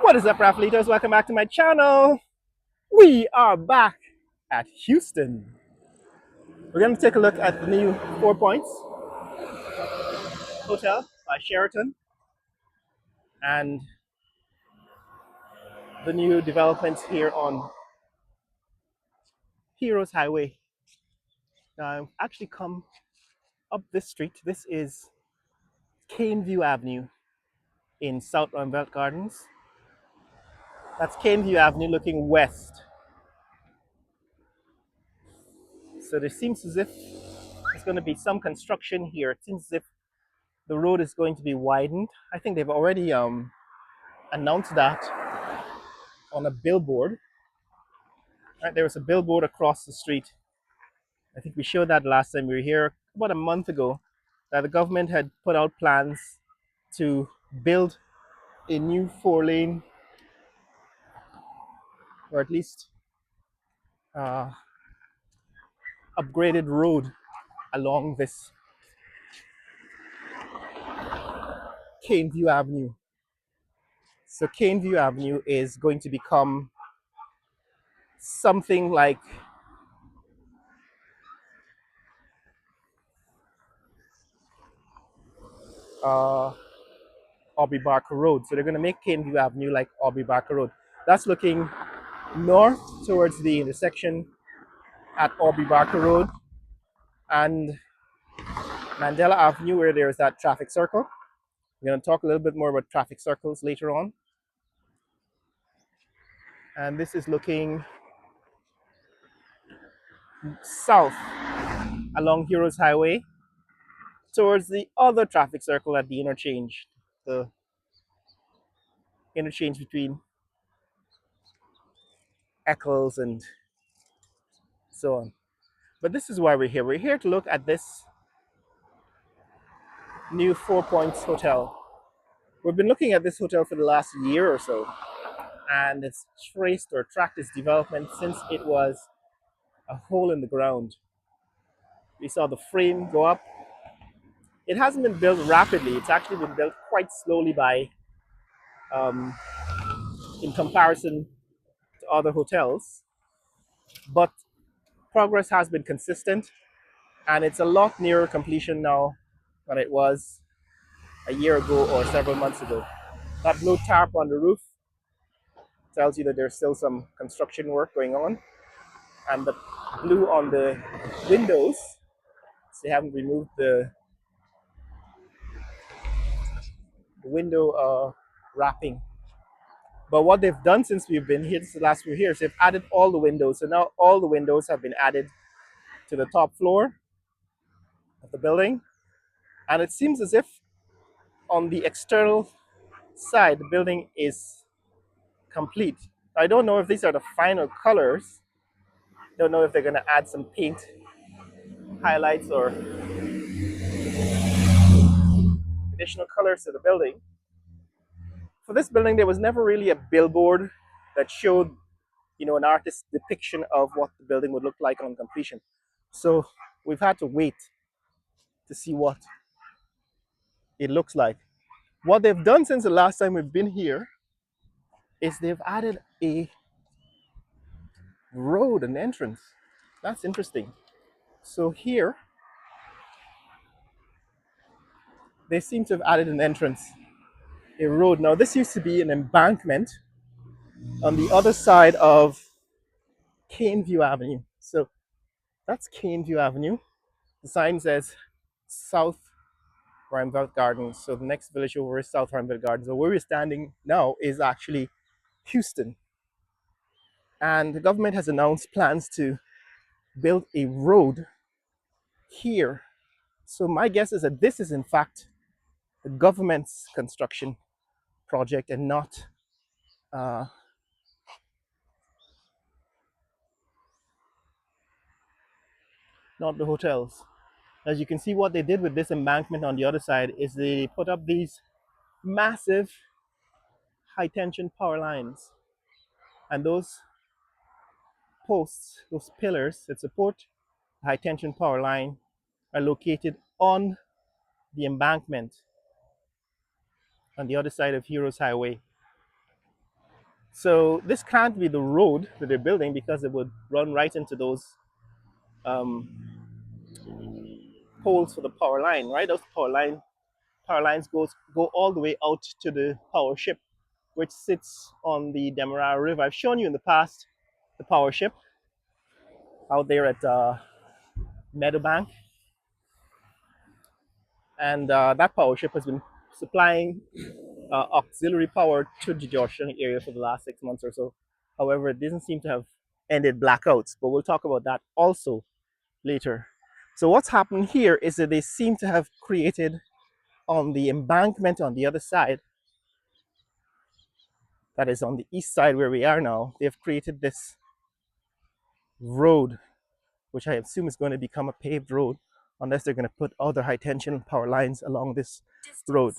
What is up, Raffleitos? Welcome back to my channel. We are back at Houston. We're going to take a look at the new 4 Points Hotel by Sheraton and the new developments here on Heroes Highway. Now, I've actually come up this street. This is Cane View Avenue in South Roosevelt Gardens. That's Cane View Avenue looking west. So there seems as if there's going to be some construction here. It seems as if the road is going to be widened. I think they've already announced that on a billboard. Right, there was a billboard across the street. I think we showed that last time we were here about a month ago, that the government had put out plans to build a new 4-lane, or at least uh, upgraded road along this Cane View Avenue. So Cane View Avenue is going to become something like Aubrey Barker Road. So they're going to make Cane View Avenue like Aubrey Barker Road. That's looking north towards the intersection at Aubrey Barker Road and Mandela Avenue, where there's that traffic circle. We're going to talk a little bit more about traffic circles later on. And this is looking south along Heroes Highway towards the other traffic circle at the interchange, the interchange between Eccles and so on. But this is why we're here. We're here to look at this new 4 Points Hotel. We've been looking at this hotel for the last year or so, and it's traced or tracked its development since it was a hole in the ground. We saw the frame go up. It hasn't been built rapidly. It's actually been built quite slowly in comparison to other hotels. But progress has been consistent, and it's a lot nearer completion now than it was a year ago or several months ago. That blue tarp on the roof tells you that there's still some construction work going on, and the blue on the windows, they haven't removed the window wrapping. But what they've done since we've been here, this is the last few years, they've added all the windows. So now all the windows have been added to the top floor of the building. And it seems as if on the external side, the building is complete. I don't know if these are the final colors. Don't know if they're going to add some paint highlights or additional colors to the building. For this building, there was never really a billboard that showed, an artist's depiction of what the building would look like on completion. So we've had to wait to see what it looks like. What they've done since the last time we've been here is they've added a road, an entrance. That's interesting. So here, they seem to have added an entrance, a road. Now, this used to be an embankment on the other side of Cane View Avenue. So that's Cane View Avenue. The sign says South Roosevelt Gardens. So the next village over is South Roosevelt Gardens. So where we're standing now is actually Houston. And the government has announced plans to build a road here. So my guess is that this is in fact the government's construction project and not the hotels. As you can see, what they did with this embankment on the other side is they put up these massive high tension power lines, and those posts, those pillars that support the high tension power line are located on the embankment on the other side of Heroes Highway. So this can't be the road that they're building because it would run right into those um, poles for the power line, right? Those power lines go all the way out to the power ship, which sits on the Demerara River. I've shown you in the past the power ship out there at Meadowbank, and that power ship has been supplying auxiliary power to the Georgetown area for the last 6 months or so. However, it doesn't seem to have ended blackouts, but we'll talk about that also later. So what's happened here is that they seem to have created on the embankment on the other side, that is on the east side where we are now, they've created this road, which I assume is going to become a paved road, unless they're going to put other high tension power lines along this road.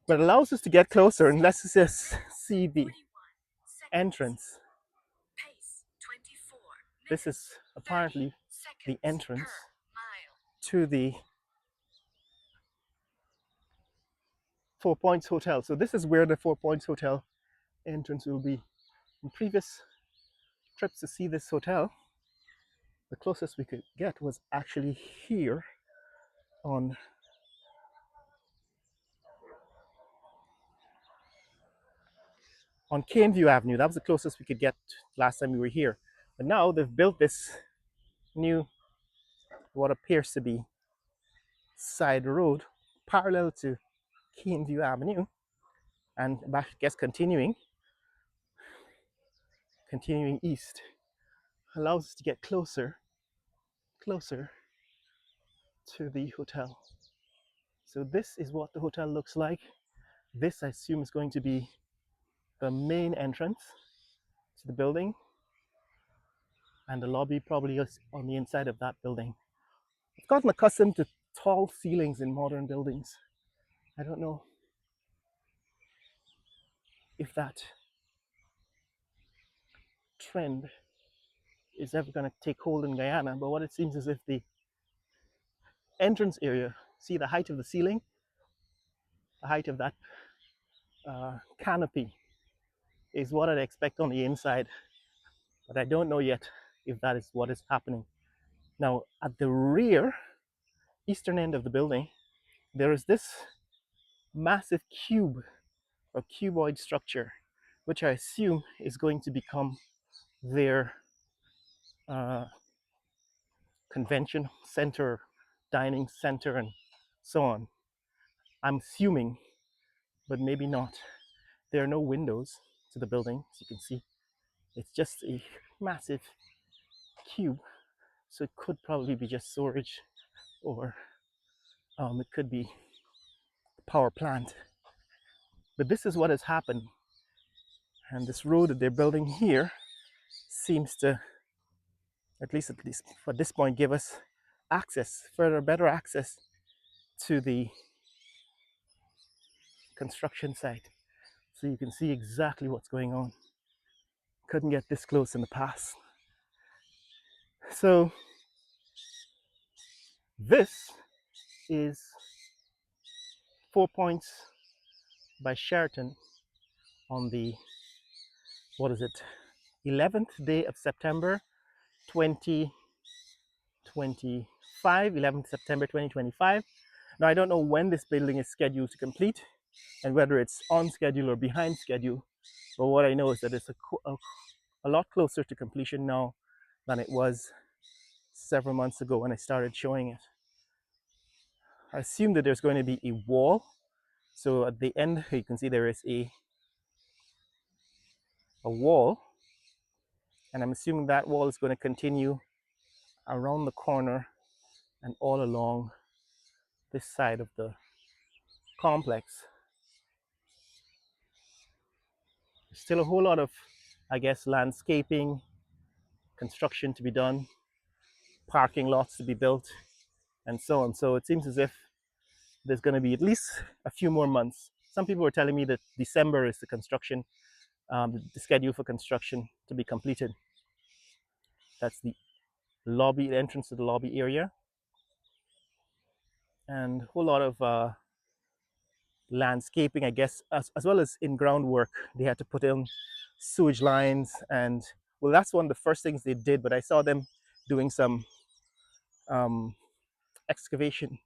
But it allows us to get closer, and let's just see the entrance. This is apparently the entrance to the Four Points Hotel. So this is where the Four Points Hotel entrance will be. In previous trips to see this hotel, the closest we could get was actually here on Caneview Avenue. That was the closest we could get last time we were here. But now they've built this new, what appears to be side road parallel to Caneview Avenue, and I guess continuing east allows us to get closer to the hotel. So this is what the hotel looks like. This, I assume, is going to be the main entrance to the building, and the lobby probably is on the inside of that building. I've gotten accustomed to tall ceilings in modern buildings. I don't know if that trend is ever going to take hold in Guyana, but what it seems as if the entrance area, see the height of the ceiling, the height of that canopy is what I'd expect on the inside, but I don't know yet if that is what is happening. Now, at the rear, eastern end of the building, there is this massive cube or cuboid structure, which I assume is going to become their uh, convention center, dining center, and so on. I'm assuming, but maybe not. There are no windows to the building, as you can see. It's just a massive cube, so it could probably be just storage, or it could be a power plant. But this is what has happened, and this road that they're building here seems to, at least at this point, give us access, further better access to the construction site, so you can see exactly what's going on. Couldn't get this close in the past. So this is 4 Points by Sheraton on the, what is it, 11th day of September 2025, 11th September 2025. Now, I don't know when this building is scheduled to complete and whether it's on schedule or behind schedule, but what I know is that it's a lot closer to completion now than it was several months ago when I started showing it. I assume that there's going to be a wall. So at the end, you can see there is a wall, and I'm assuming that wall is going to continue around the corner and all along this side of the complex. There's still a whole lot of, I guess, landscaping, construction to be done, parking lots to be built, and so on. So it seems as if there's going to be at least a few more months. Some people were telling me that December is the construction, the schedule for construction to be completed. That's the lobby, the entrance to the lobby area, and a whole lot of landscaping, I guess, as well as in groundwork. They had to put in sewage lines, and well, that's one of the first things they did. But I saw them doing some um, excavation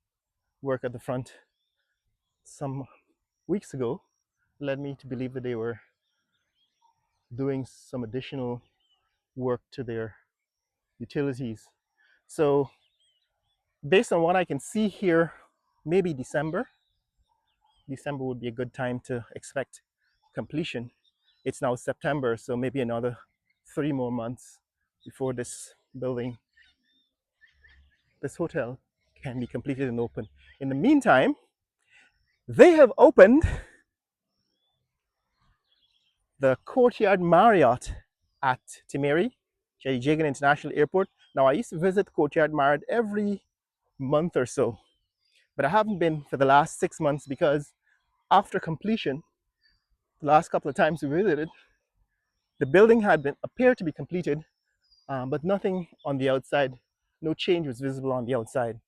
work at the front some weeks ago, led me to believe that they were doing some additional work to their utilities. So, based on what I can see here, maybe December. December would be a good time to expect completion. It's now September, so maybe another 3 more months before this building, this hotel, can be completed and open. In the meantime, they have opened the Courtyard Marriott at Timeri, Jagan International Airport. Now, I used to visit Courtyard Marriott every month or so, but I haven't been for the last 6 months because after completion, the last couple of times we visited, the building had been appeared to be completed, but nothing on the outside, no change was visible on the outside.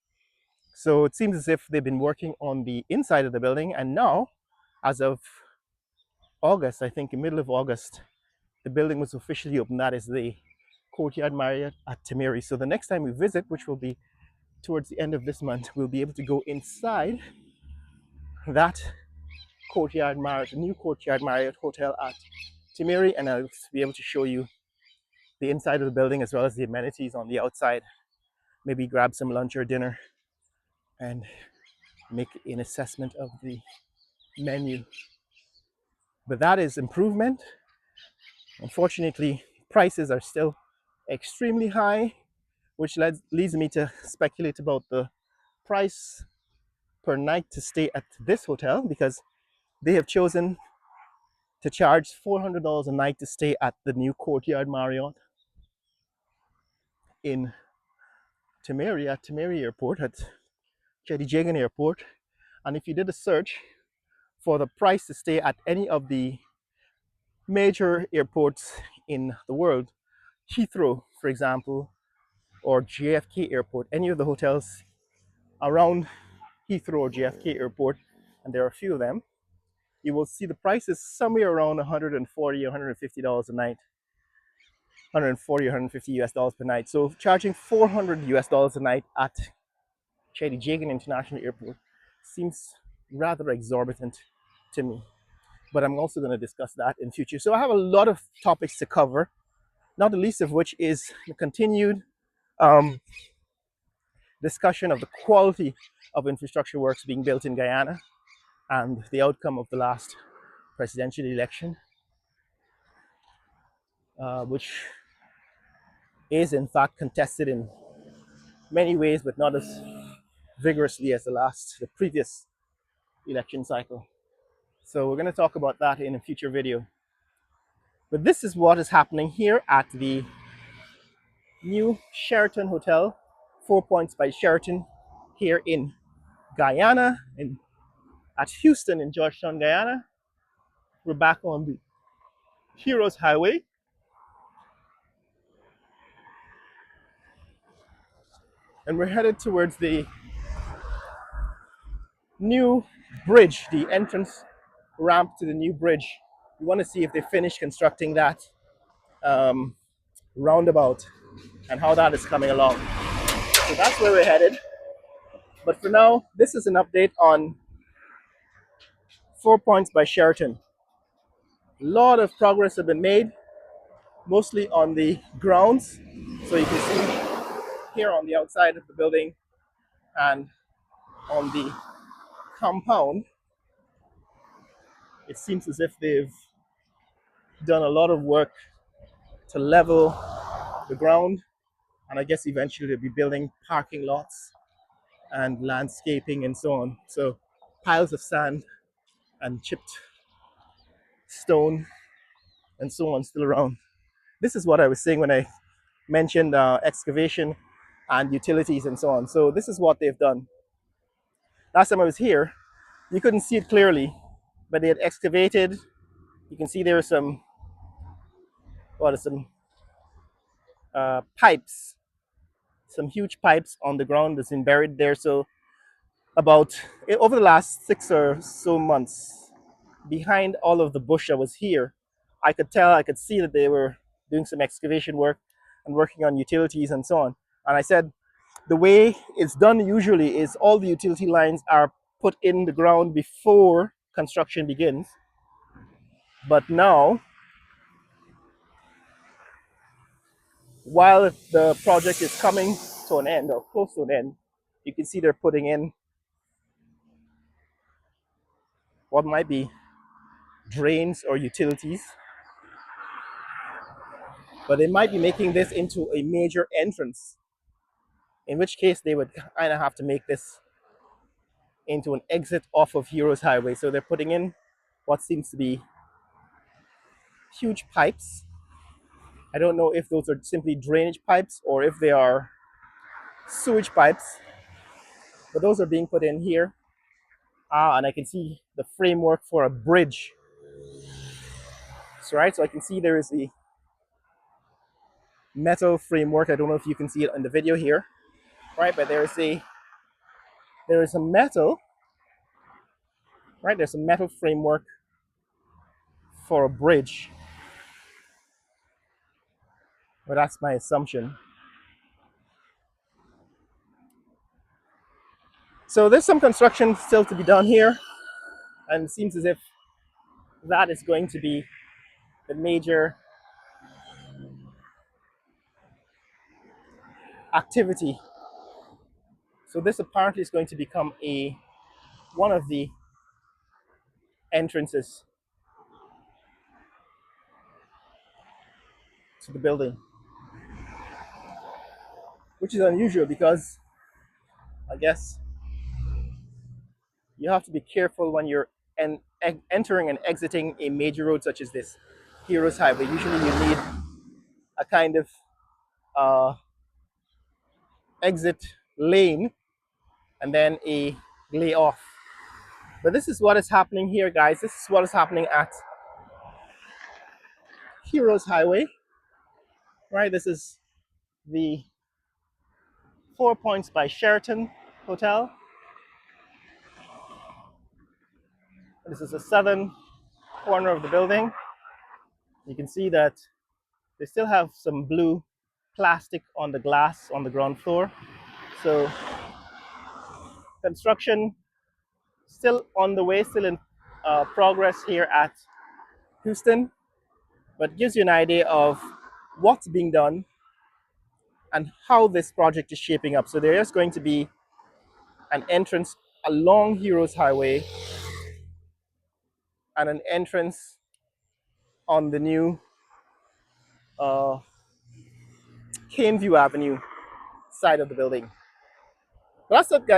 So it seems as if they've been working on the inside of the building, and now, as of August, I think in middle of August, the building was officially open. That is the Courtyard Marriott at Timeri. So the next time we visit, which will be towards the end of this month, we'll be able to go inside that Courtyard Marriott, the new Courtyard Marriott Hotel at Timeri, and I'll be able to show you the inside of the building as well as the amenities on the outside. Maybe grab some lunch or dinner and make an assessment of the menu. But that is improvement. Unfortunately, prices are still extremely high, which leads me to speculate about the price per night to stay at this hotel, because they have chosen to charge $400 a night to stay at the new Courtyard Marriott in Timeri, at Timeri Airport, at Jagan Airport. And if you did a search for the price to stay at any of the major airports in the world, Heathrow, for example, or JFK Airport, any of the hotels around Heathrow or JFK Airport, and there are a few of them, you will see the prices somewhere around $140, $150 a night, 140, 150 US dollars per night. So charging 400 US dollars a night at Jagan International Airport seems rather exorbitant to me. But I'm also going to discuss that in future. So I have a lot of topics to cover, not the least of which is the continued um, discussion of the quality of infrastructure works being built in Guyana and the outcome of the last presidential election, which is in fact contested in many ways, but not as vigorously as the previous election cycle. So we're going to talk about that in a future video. But this is what is happening here at the new Sheraton Hotel, 4 Points by Sheraton, here in Guyana, at Houston in Georgetown, Guyana. We're back on the Heroes Highway. And we're headed towards the new bridge, the entrance ramp to the new bridge. We want to see if they finish constructing that um, roundabout and how that is coming along. So that's where we're headed. But for now, this is an update on 4 Points by Sheraton. A lot of progress has been made, mostly on the grounds. So you can see here on the outside of the building and on the compound, it seems as if they've done a lot of work to level the ground. And I guess eventually they'll be building parking lots and landscaping and so on. So piles of sand and chipped stone and so on still around. This is what I was saying when I mentioned excavation and utilities and so on. So this is what they've done. Last time I was here, you couldn't see it clearly, but they had excavated. You can see there are some pipes, some huge pipes on the ground that's been buried there. So about over the last 6 or so months, behind all of the bush that was here, I could see that they were doing some excavation work and working on utilities and so on. And I said, the way it's done usually is all the utility lines are put in the ground before construction begins. But now, while the project is coming to an end or close to an end, you can see they're putting in what might be drains or utilities, but they might be making this into a major entrance, in which case they would kind of have to make this into an exit off of Heroes Highway. So they're putting in what seems to be huge pipes. I don't know if those are simply drainage pipes or if they are sewage pipes, but those are being put in here. And I can see the framework for a bridge. So, right, so I can see there is the metal framework. I don't know if you can see it in the video here, right? But there is a metal, right? There's a metal framework for a bridge. Well, that's my assumption. So there's some construction still to be done here, and it seems as if that is going to be the major activity. So this apparently is going to become one of the entrances to the building, which is unusual because I guess you have to be careful when you're entering and exiting a major road such as this Heroes Highway. Usually you need a kind of uh, exit lane and then a layoff. But this is what is happening here, guys. This is what is happening at Heroes Highway, right? This is the 4 Points by Sheraton Hotel. This is the southern corner of the building. You can see that they still have some blue plastic on the glass on the ground floor. So construction still on the way, still in progress here at Houston, but gives you an idea of what's being done and how this project is shaping up. So there is going to be an entrance along Heroes Highway and an entrance on the new uh, Caneview Avenue side of the building. Well, that's it, guys.